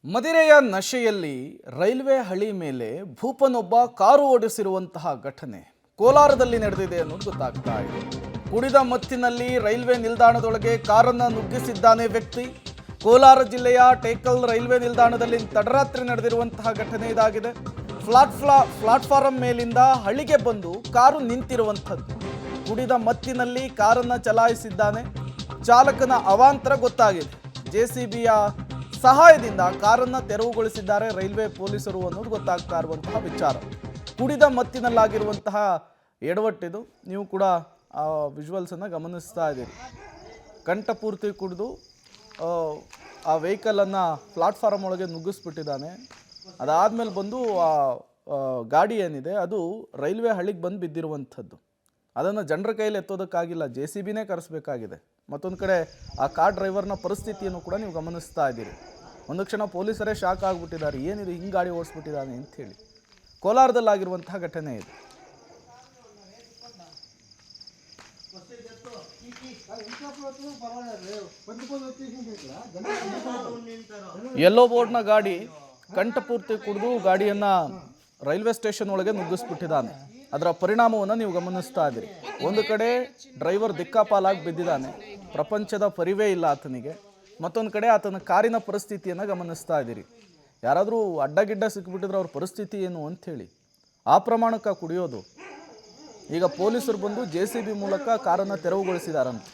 ಮದಿರೆಯ ನಶೆಯಲ್ಲಿ railway ಹಳಿ ಮೇಲೆ ಭೂಪನೊಬ್ಬ car ಓಡಿಸಿರುವಂತಹ ಘಟನೆ ಕೋಲಾರದಲ್ಲಿ ನಡೆದಿದೆ ಅನ್ನೋದು ಗೊತ್ತಾಗ್ತಾ ಇದೆ. ಕುಡಿದ ಮತ್ತಿನಲ್ಲಿ ರೈಲ್ವೆ ನಿಲ್ದಾಣದೊಳಗೆ ಕಾರನ್ನು ನುಗ್ಗಿಸಿದ್ದಾನೆ ವ್ಯಕ್ತಿ. ಕೋಲಾರ ಜಿಲ್ಲೆಯ ಟೇಕಲ್ ರೈಲ್ವೆ ನಿಲ್ದಾಣದಲ್ಲಿ ತಡರಾತ್ರಿ ನಡೆದಿರುವಂತಹ ಘಟನೆ ಇದಾಗಿದೆ. ಪ್ಲಾಟ್ಫಾರಂ ಮೇಲಿಂದ ಹಳಿಗೆ ಬಂದು ಕಾರು ನಿಂತಿರುವಂಥದ್ದು. ಕುಡಿದ ಮತ್ತಿನಲ್ಲಿ ಕಾರನ್ನು ಚಲಾಯಿಸಿದ್ದಾನೆ. ಚಾಲಕನ ಅವಾಂತರ ಗೊತ್ತಾಗಿದೆ. ಜೆಸಿಬಿಯ ಸಹಾಯದಿಂದ ಕಾರನ್ನು ತೆರವುಗೊಳಿಸಿದ್ದಾರೆ ರೈಲ್ವೆ ಪೊಲೀಸರು ಅನ್ನೋದು ಗೊತ್ತಾಗ್ತಾ ಇರುವಂತಹ ವಿಚಾರ. ಕುಡಿದ ಮತ್ತಿನಲ್ಲಾಗಿರುವಂತಹ ಎಡವಟ್ಟಿದು. ನೀವು ಕೂಡ ಆ ವಿಜುವಲ್ಸನ್ನು ಗಮನಿಸ್ತಾ ಇದ್ದೀರಿ. ಕಂಠಪೂರ್ತಿ ಕುಡಿದು ಆ ವೆಹಿಕಲನ್ನು ಪ್ಲಾಟ್ಫಾರಮ್ ಒಳಗೆ ನುಗ್ಗಿಸ್ಬಿಟ್ಟಿದ್ದಾನೆ. ಅದಾದಮೇಲೆ ಬಂದು ಆ ಗಾಡಿ ಏನಿದೆ ಅದು ರೈಲ್ವೆ ಹಳಿಗೆ ಬಂದು ಬಿದ್ದಿರುವಂಥದ್ದು. ಅದನ್ನು ಜನರ ಕೈಯಲ್ಲಿ ಎತ್ತೋದಕ್ಕಾಗಿಲ್ಲ, JCBನೇ ಕರೆಸಬೇಕಾಗಿದೆ. ಮತ್ತೊಂದು ಕಡೆ ಆ ಕಾರ್ ಡ್ರೈವರ್ನ ಪರಿಸ್ಥಿತಿಯನ್ನು ಕೂಡ ನೀವು ಗಮನಿಸ್ತಾ ಇದ್ದೀರಿ. ಒಂದು ಕ್ಷಣ ಪೊಲೀಸರೇ ಶಾಕ್ ಆಗಿಬಿಟ್ಟಿದ್ದಾರೆ, ಏನಿದು ಹಿಂಗೆ ಗಾಡಿ ಓಡಿಸ್ಬಿಟ್ಟಿದ್ದಾನೆ ಅಂಥೇಳಿ. ಕೋಲಾರದಲ್ಲಾಗಿರುವಂತಹ ಘಟನೆ ಇದು. ಯೆಲ್ಲೋ ಬೋರ್ಡ್ನ ಗಾಡಿ ಕಂಠಪೂರ್ತಿ ಕುಡಿದು ಗಾಡಿಯನ್ನು ರೈಲ್ವೆ ಸ್ಟೇಷನ್ ಒಳಗೆ ನುಗ್ಗಿಸ್ಬಿಟ್ಟಿದ್ದಾನೆ. ಅದರ ಪರಿಣಾಮವನ್ನು ನೀವು ಗಮನಿಸ್ತಾ ಇದ್ದೀರಿ. ಒಂದು ಕಡೆ ಡ್ರೈವರ್ ದಿಕ್ಕಾಪಾಲಾಗಿ ಬಿದ್ದಿದ್ದಾನೆ, ಪ್ರಪಂಚದ ಪರಿವೇ ಇಲ್ಲ ಆತನಿಗೆ. ಮತ್ತೊಂದು ಕಡೆ ಆತನ ಕಾರಿನ ಪರಿಸ್ಥಿತಿಯನ್ನು ಗಮನಿಸ್ತಾ ಇದ್ದೀರಿ. ಯಾರಾದರೂ ಅಡ್ಡಗಿಡ್ಡ ಸಿಕ್ಕಿಬಿಟ್ಟಿದ್ರೆ ಅವ್ರ ಪರಿಸ್ಥಿತಿ ಏನು ಅಂಥೇಳಿ. ಆ ಪ್ರಮಾಣಕ್ಕೆ ಕುಡಿಯೋದು. ಈಗ ಪೊಲೀಸರು ಬಂದು JCB ಮೂಲಕ ಕಾರನ್ನು ತೆರವುಗೊಳಿಸಿದಾರಂತೆ.